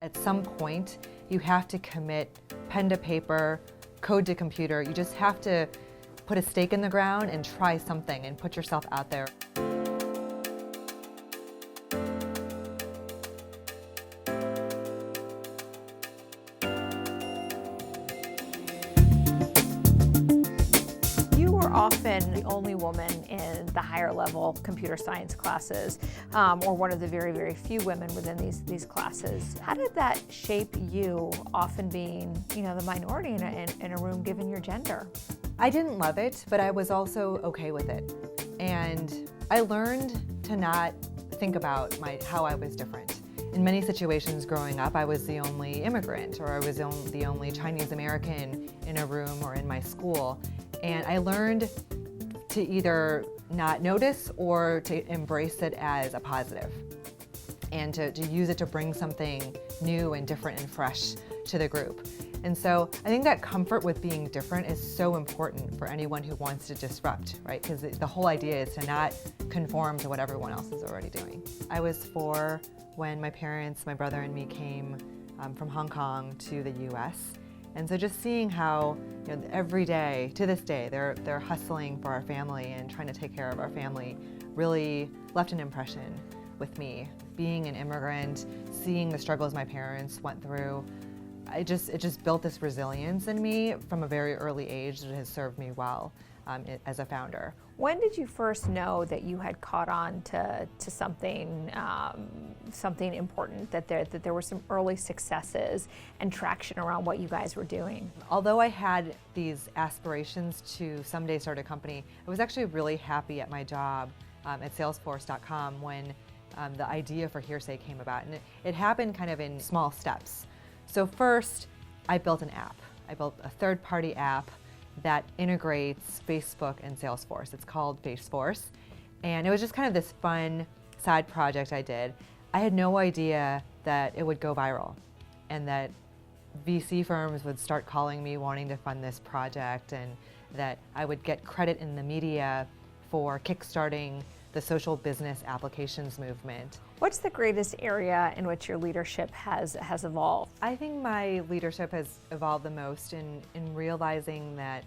At some point, you have to commit pen to paper, code to computer. You just have to put a stake in the ground and try something and put yourself out there. Often the only woman in the higher level computer science classes, or one of the very, very few women within these classes. How did that shape you, often being, the minority in a room given your gender? I didn't love it, but I was also okay with it. And I learned to not think about how I was different. In many situations growing up, I was the only immigrant, or I was the only Chinese American in a room or in my school. And I learned to either not notice or to embrace it as a positive, and to use it to bring something new and different and fresh to the group. And so I think that comfort with being different is so important for anyone who wants to disrupt, right? Because the whole idea is to not conform to what everyone else is already doing. I was 4 when my parents, my brother and me came from Hong Kong to the US. And so just seeing how every day, to this day, they're hustling for our family and trying to take care of our family really left an impression with me. Being an immigrant, seeing the struggles my parents went through, it just built this resilience in me from a very early age that has served me well as a founder. When did you first know that you had caught on to something something important, that there were some early successes and traction around what you guys were doing? Although I had these aspirations to someday start a company, I was actually really happy at my job at Salesforce.com when the idea for Hearsay came about. And it happened kind of in small steps. So first, I built an app. I built a third-party app that integrates Facebook and Salesforce. It's called Faceforce. And it was just kind of this fun side project I did. I had no idea that it would go viral and that VC firms would start calling me wanting to fund this project, and that I would get credit in the media for kickstarting the social business applications movement. What's the greatest area in which your leadership has evolved? I think my leadership has evolved the most in realizing that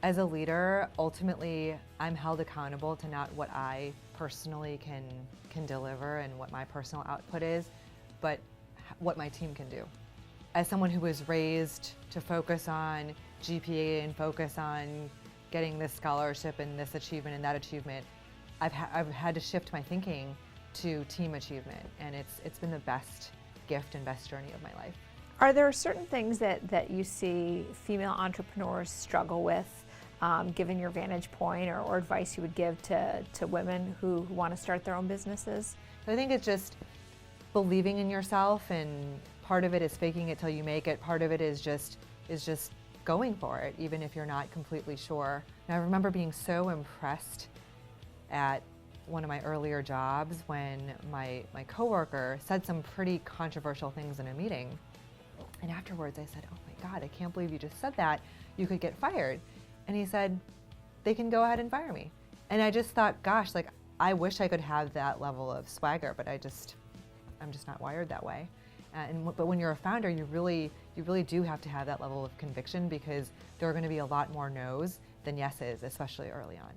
as a leader, ultimately, I'm held accountable to not what I personally can deliver and what my personal output is, but what my team can do. As someone who was raised to focus on GPA and focus on getting this scholarship and this achievement and that achievement, I've had to shift my thinking to team achievement, and it's been the best gift and best journey of my life. Are there certain things that you see female entrepreneurs struggle with, given your vantage point, or advice you would give to women who want to start their own businesses? I think it's just believing in yourself, and part of it is faking it till you make it. Part of it is just going for it, even if you're not completely sure. And I remember being so impressed at one of my earlier jobs when my coworker said some pretty controversial things in a meeting. And afterwards I said, "Oh my God, I can't believe you just said that. You could get fired." And he said, "They can go ahead and fire me." And I just thought, gosh, I wish I could have that level of swagger, but I'm just not wired that way. But when you're a founder, you really do have to have that level of conviction, because there are going to be a lot more no's than yeses, especially early on.